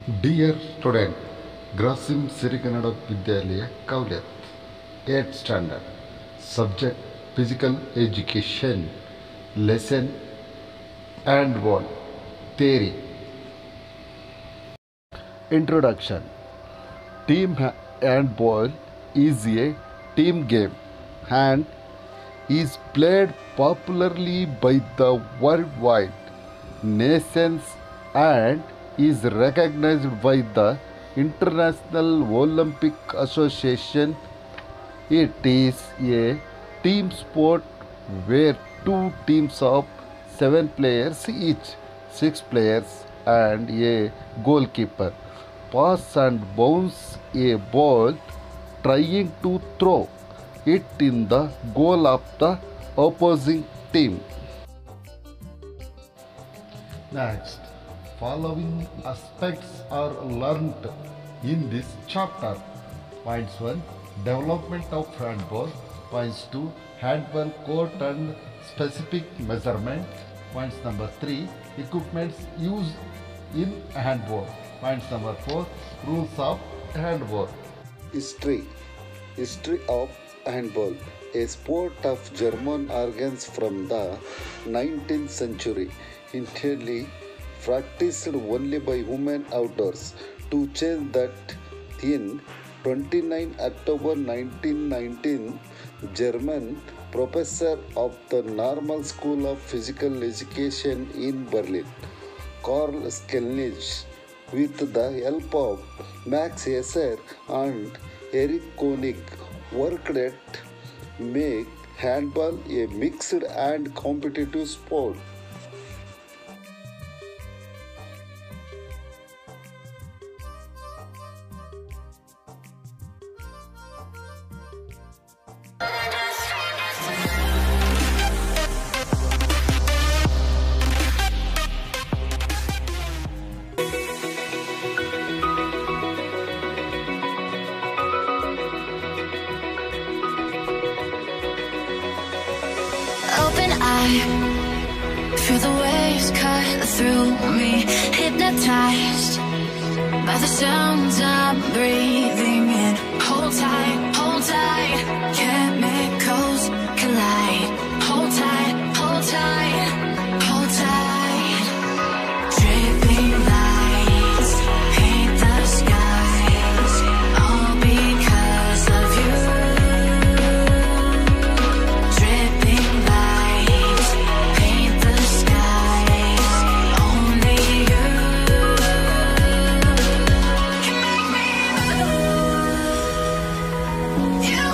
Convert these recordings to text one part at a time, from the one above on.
Dear student, Grasim Sirikanada Vidyalaya Kaulyat, 8th standard, subject physical education, lesson handball, theory. Introduction. Team handball is a team game and is played popularly by the worldwide nations and is recognized by the International Olympic Association. It is a team sport where two teams of 7 players each, 6 players and a goalkeeper pass and bounce a ball trying to throw it in the goal of the opposing team. Next, following aspects are learnt in this chapter. Points 1. Development of handball. Points 2. Handball court and specific measurement. Points number 3. Equipments used in handball. Points number 4. Rules of handball. History. History of handball. A sport of German origins from the 19th century. Entirely practiced only by women outdoors. To change that, in 29 October 1919, German professor of the Normal School of Physical Education in Berlin, Karl Skelnich, with the help of Max Esser and Erich Koenig, worked at make handball a mixed and competitive sport. Open eye, feel the waves cut through me, hypnotized by the sounds I'm breathing in. Hold tight, chemicals collide. Hold tight, hold tight, hold tight. Dripping lights paint the skies, all because of you. Dripping lights paint the skies, only you can make me move. You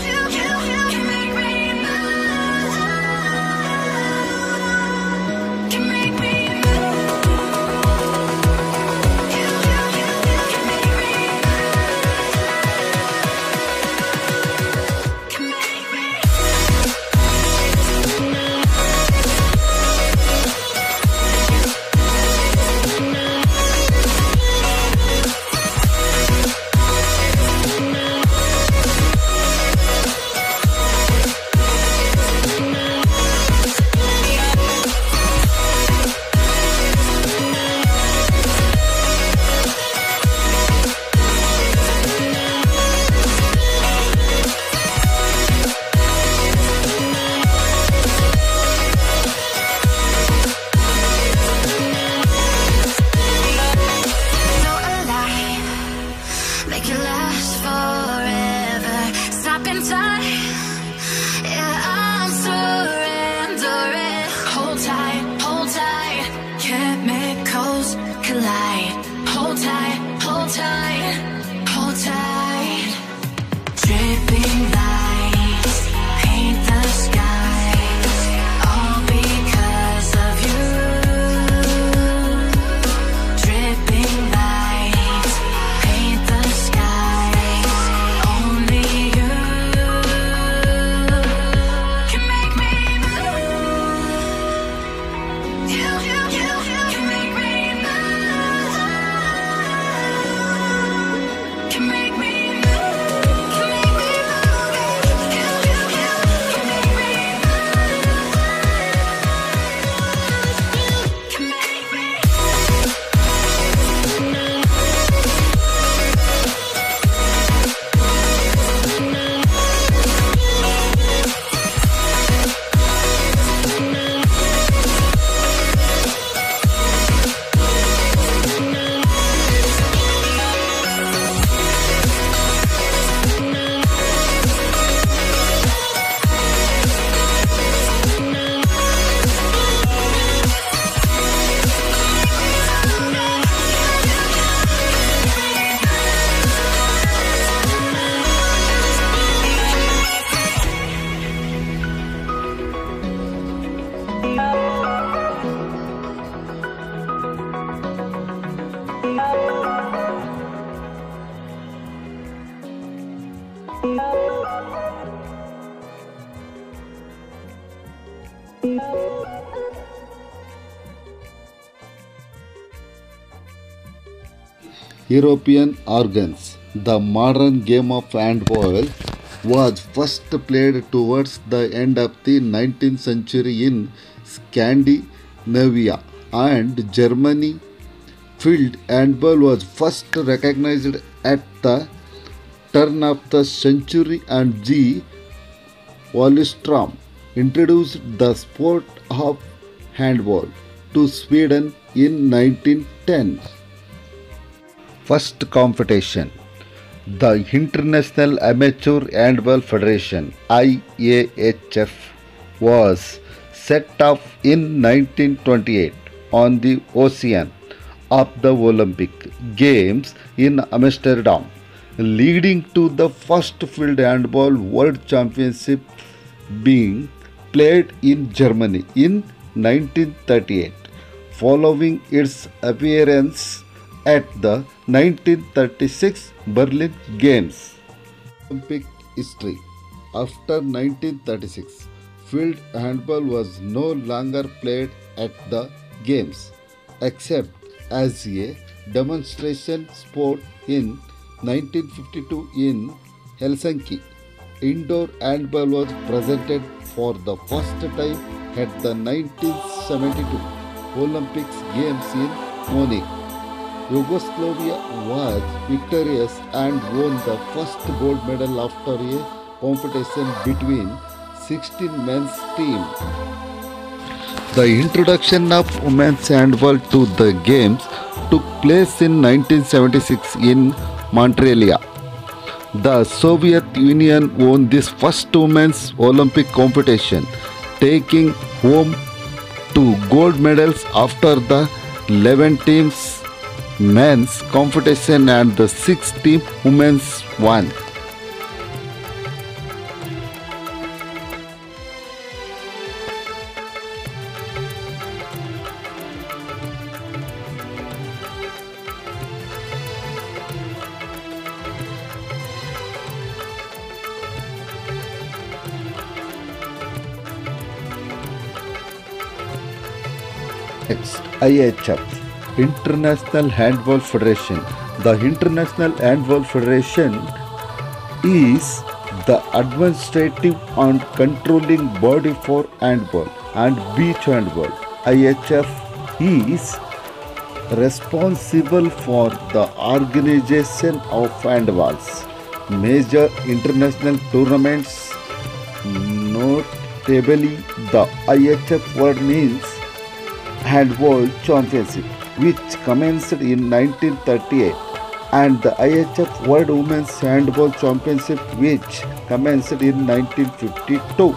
can make me move. Can make me move. You can make me move. Can make me. So alive, make it last forever. Stop in time, yeah, I'm surrendering. Hold tight, chemicals collide. Hold tight, hold tight, hold tight. Dripping lights paint the skies, all because of you. Dripping lights paint the skies, only you can make me move. You can make me move. Can make me move. Can make me move. European organs. The modern game of handball was first played towards the end of the 19th century in Scandinavia and Germany. Field handball was first recognized at the turn of the century, and G. Wallström introduced the sport of handball to Sweden in 1910. First competition. The International Amateur Handball Federation (IAHF) was set up in 1928 on the ocean of the Olympic Games in Amsterdam, leading to the first field handball world championship being played in Germany in 1938. Following its appearance at the 1936 Berlin Games. Olympic history. After 1936, field handball was no longer played at the Games, except as a demonstration sport in 1952 in Helsinki. Indoor handball was presented for the first time at the 1972 Olympic Games in Munich. Yugoslavia was victorious and won the first gold medal after a competition between 16 men's teams. The introduction of women's handball to the games took place in 1976 in Montreal. The Soviet Union won this first women's Olympic competition, taking home 2 gold medals after the 11 teams men's competition and the 6-team women's one. Next, IHF. International Handball Federation. The International Handball Federation is the administrative and controlling body for handball and beach handball. IHF is responsible for the organization of handballs, major international tournaments. Notably, the IHF word means Handball Championship, which commenced in 1938, and the IHF World Women's Handball Championship, which commenced in 1952.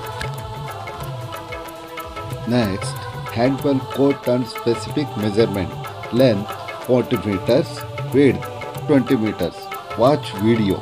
Next, handball court and specific measurement: length 40 meters, width 20 meters. Watch video.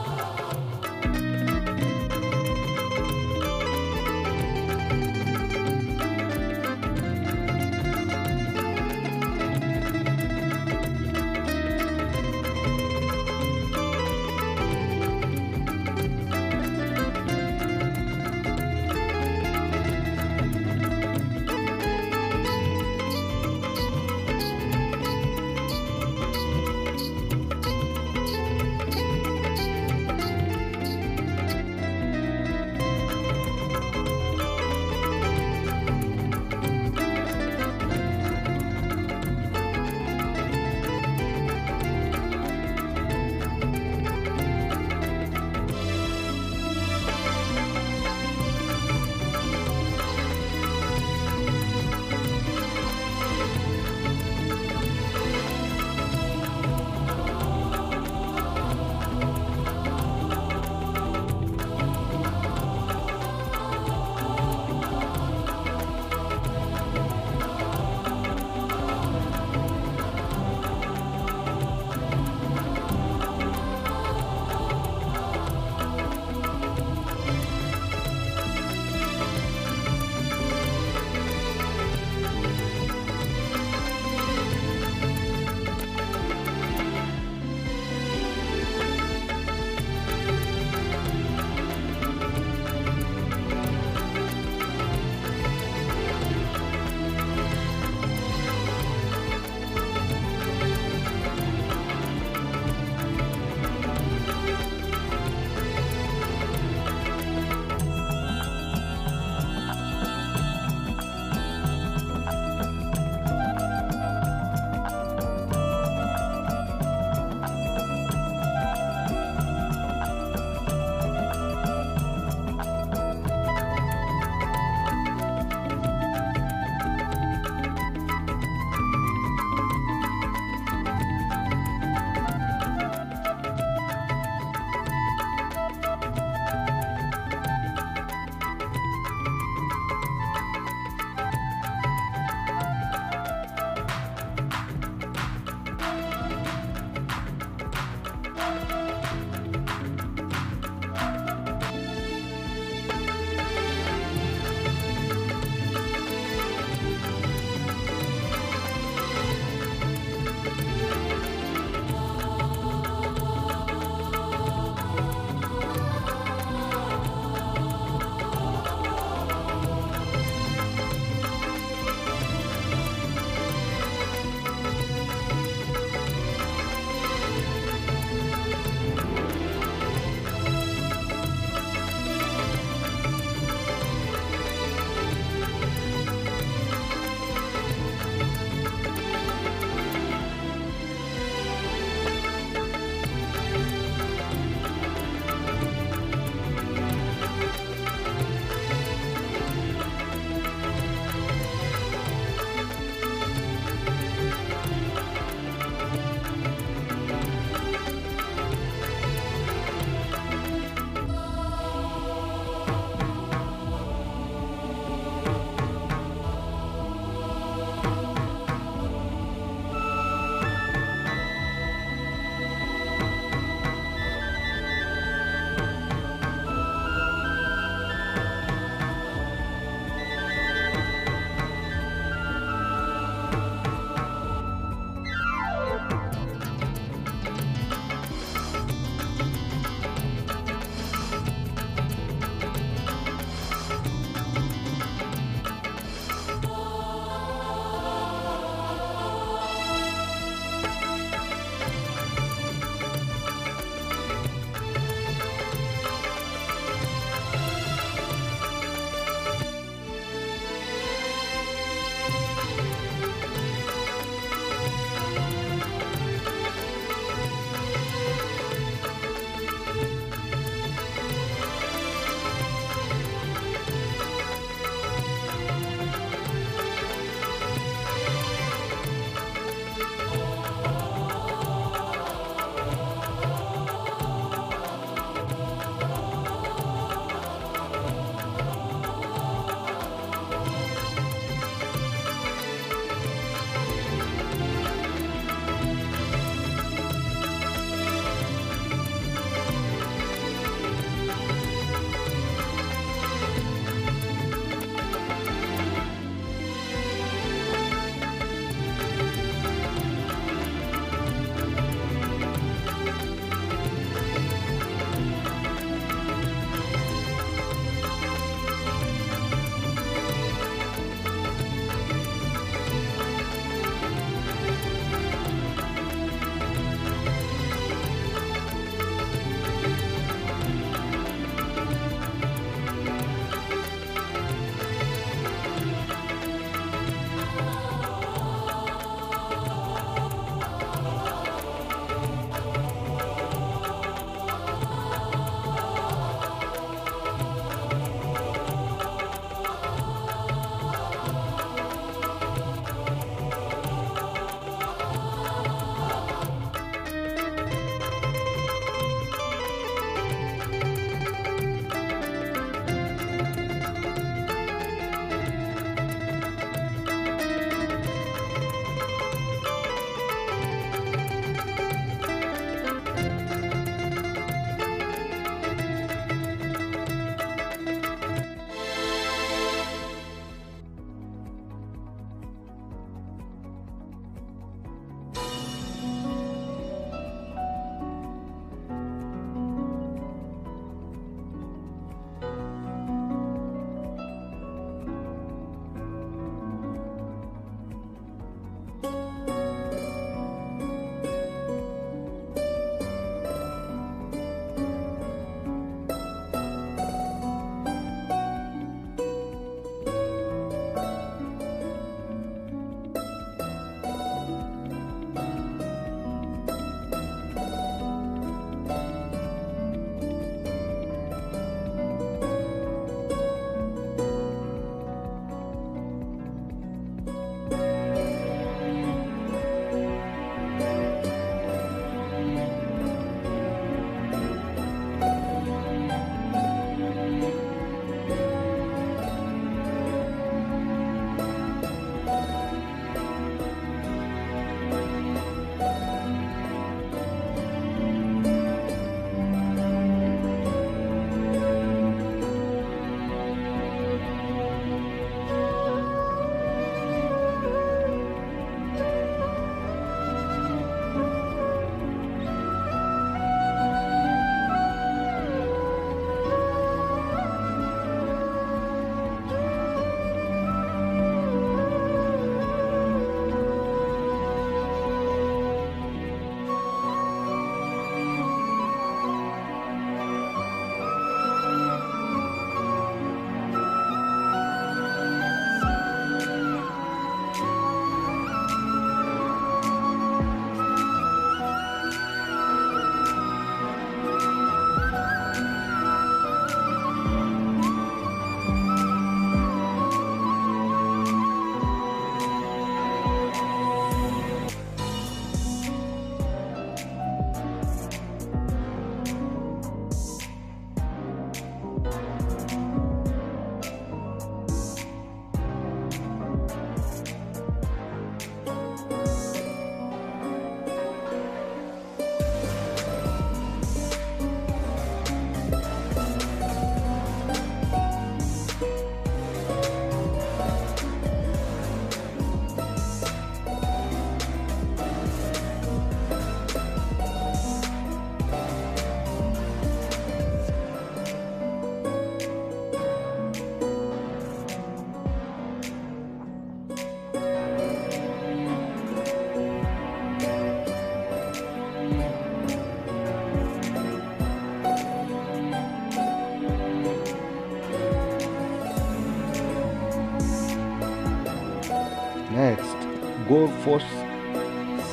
goal post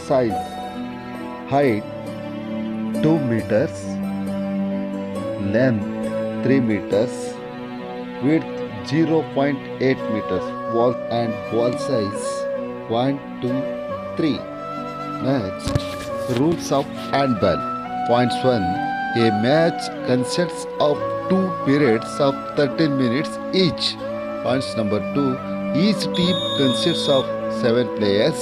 size: height 2 meters, length 3 meters, width 0.8 meters, wall and wall size 1, 2, 3. Next, rules of handball. Points 1. A match consists of 2 periods of 13 minutes each. Points number 2. Each team consists of 7 players,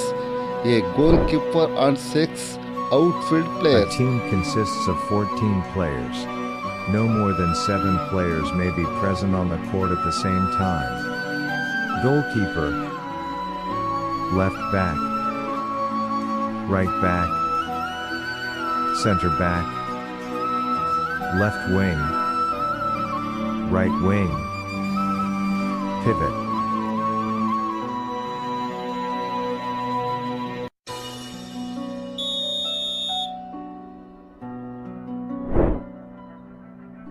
a goalkeeper and 6 outfield A players. team consists of 14 players. No more than 7 players may be present on the court at the same time. Goalkeeper, left back, right back, center back, left wing, right wing, pivot.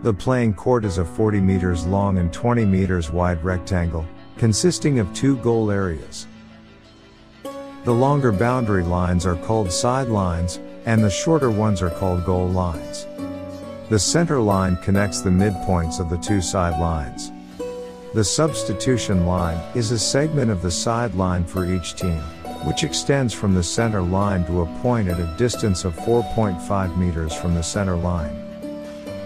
The playing court is a 40 meters long and 20 meters wide rectangle, consisting of 2 goal areas. The longer boundary lines are called sidelines, and the shorter ones are called goal lines. The center line connects the midpoints of the 2 sidelines. The substitution line is a segment of the sideline for each team, which extends from the center line to a point at a distance of 4.5 meters from the center line.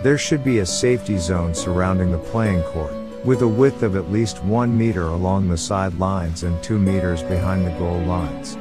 There should be a safety zone surrounding the playing court, with a width of at least 1 meter along the sidelines and 2 meters behind the goal lines.